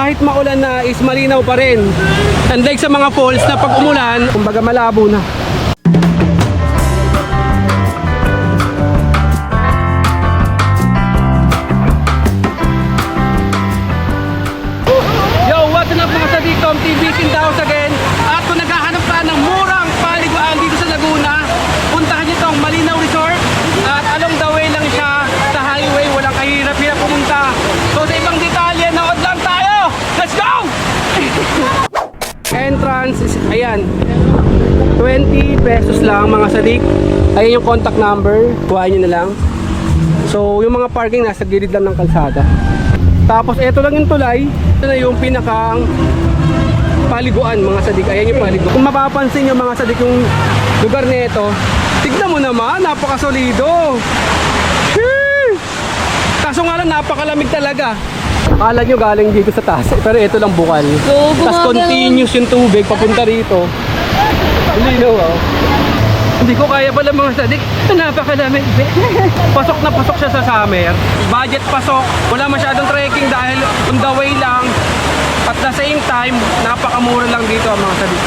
kahit maulan na is malinaw pa rin. Unlike sa mga falls na pag umulan, kumbaga malabo na. Yo, what's up mga sadik, Tom TV, Sindaos again. At kung naghahanap ka ng murang paliguan dito sa Laguna, puntahan nyo itong Malinaw Resort. At along the way lang siya sa highway, walang kahirap-hirap pumunta. So sa ibang detalye, nood lang tayo! Let's go! Entrance is, ayan, 20 pesos lang mga sadik. Ayan yung contact number, kuhain nyo na lang. So yung mga parking nasa gilid lang ng kalsada. Tapos eto lang yung tulay. Ito na yung pinakang paliguan mga sadik. Ayan yung paliguan. Kung mapapansin yung mga sadik yung lugar nito, tignan mo naman, napakasolido. Kaso nga lang napakalamig talaga. Akala nyo galing dito sa taas, pero ito lang bukal. So, tapos continuous yung tubig papunta rito. Linaw oh. Hindi ko kaya pala mga sadik. Napakalamig. Pasok na pasok siya sa summer. Budget pasok. Wala masyadong trekking dahil on the way lang. At the same time, napakamura lang dito ang mga sadik.